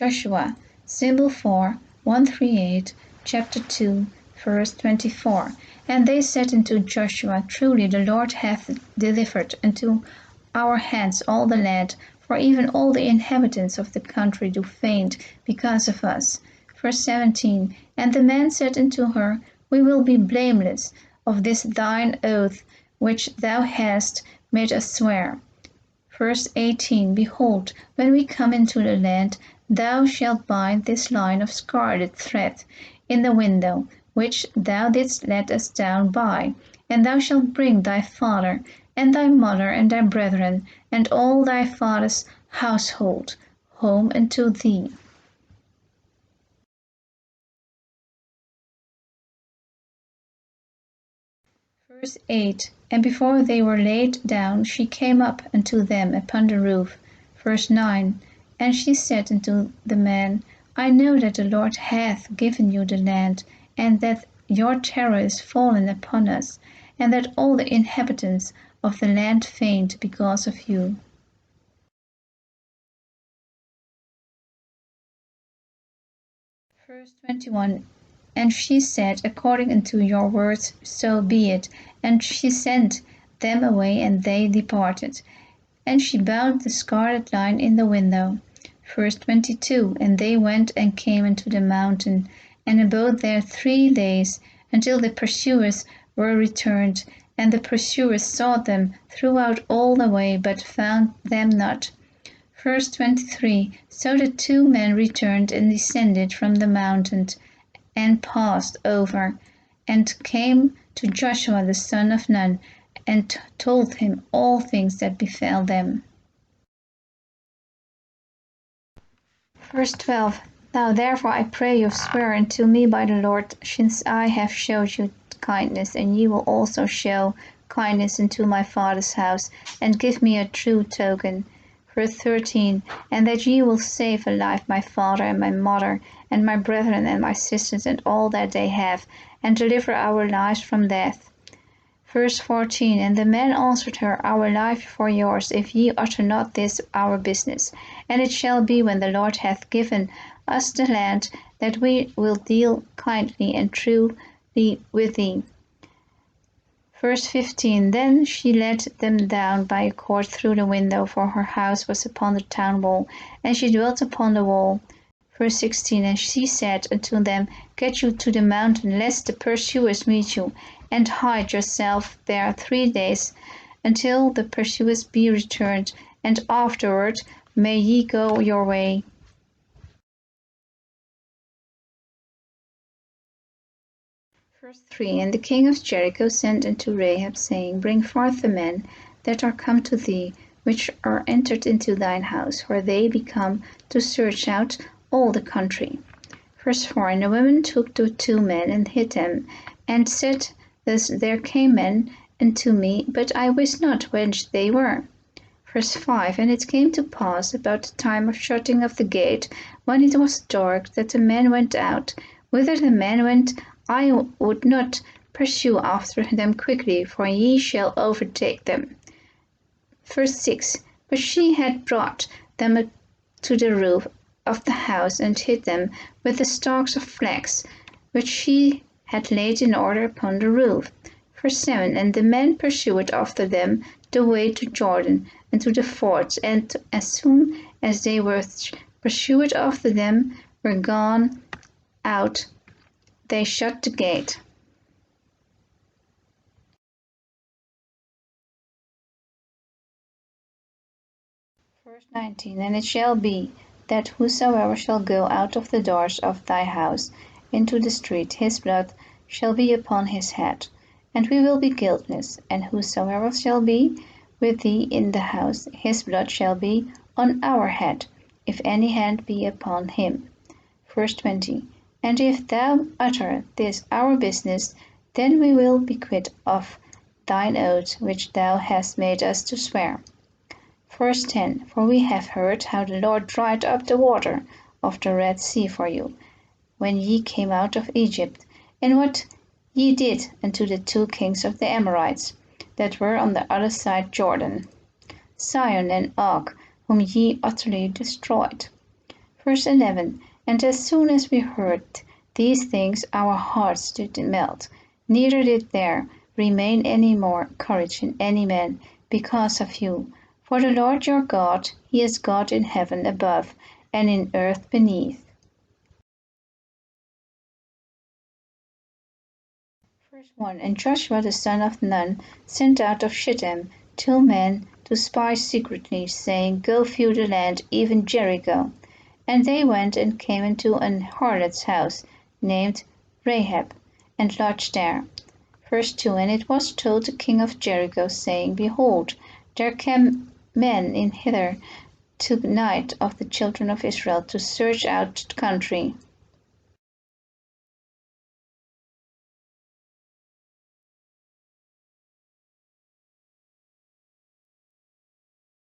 Joshua, symbol 4:138, chapter 2, verse 24. And they said unto Joshua, Truly the Lord hath delivered into our hands all the land, for even all the inhabitants of the country do faint because of us. Verse 17. And the man said unto her, We will be blameless of this thine oath which thou hast made us swear. Verse 18. Behold, when we come into the land, thou shalt bind this line of scarlet thread in the window, which thou didst let us down by, and thou shalt bring thy father, and thy mother, and thy brethren, and all thy father's household home unto thee. Verse 8. And before they were laid down, she came up unto them upon the roof. Verse 9. And she said unto the man, I know that the Lord hath given you the land, and that your terror is fallen upon us, and that all the inhabitants of the land faint because of you. Verse 21. And she said, According unto your words, so be it. And she sent them away, and they departed. And she bound the scarlet line in the window. Verse 22. And they went and came into the mountain, and abode there 3 days, until the pursuers were returned. And the pursuers sought them throughout all the way, but found them not. Verse 23. So the 2 men returned and descended from the mountain, and passed over, and came to Joshua the son of Nun, and told him all things that befell them. Verse 12. Now therefore I pray you swear unto me by the Lord, since I have showed you kindness, and ye will also show kindness unto my father's house, and give me a true token. Verse 13. And that ye will save alive my father and my mother, and my brethren and my sisters, and all that they have, and deliver our lives from death. Verse 14. And the man answered her, Our life for yours, if ye utter not this our business. And it shall be, when the Lord hath given us the land, that we will deal kindly and truly with thee. Verse 15. Then she let them down by a cord through the window, for her house was upon the town wall, and she dwelt upon the wall. Verse 16. And she said unto them, Get you to the mountain, lest the pursuers meet you, and hide yourself there 3 days, until the pursuers be returned, and afterward may ye go your way. Verse 3. And the king of Jericho sent unto Rahab, saying, Bring forth the men that are come to thee, which are entered into thine house, for they be come to search out all the country. Verse 4. And the women took the 2 men, and hid them, and said, Thus there came men unto me, but I wist not whence they were. Verse 5. And it came to pass about the time of shutting of the gate, when it was dark, that the men went out. Whither the men went, I would not pursue after them quickly, for ye shall overtake them. Verse 6. But she had brought them up to the roof of the house, and hid them with the stalks of flax, which she had laid in order upon the roof. Verse 7. And the men pursued after them the way to Jordan, and to the fords, and as soon as they were pursued after them, were gone out, they shut the gate. Verse 19. And it shall be, that whosoever shall go out of the doors of thy house into the street, his blood shall be upon his head, and we will be guiltless. And whosoever shall be with thee in the house, his blood shall be on our head, if any hand be upon him. Verse 20. And if thou utter this our business, then we will be quit of thine oath which thou hast made us to swear. Verse 10. For we have heard how the Lord dried up the water of the Red Sea for you, when ye came out of Egypt, and what ye did unto the 2 kings of the Amorites, that were on the other side Jordan, Sihon and Og, whom ye utterly destroyed. Verse 11. And as soon as we heard these things, our hearts did melt, neither did there remain any more courage in any man because of you. For the Lord your God, he is God in heaven above and in earth beneath. Verse 1. And Joshua the son of Nun sent out of Shittim 2 men to spy secretly, saying, Go view the land, even Jericho. And they went and came into an harlot's house, named Rahab, and lodged there. Verse 2. And it was told the king of Jericho, saying, Behold, there came men in hither to night of the children of Israel to search out the country.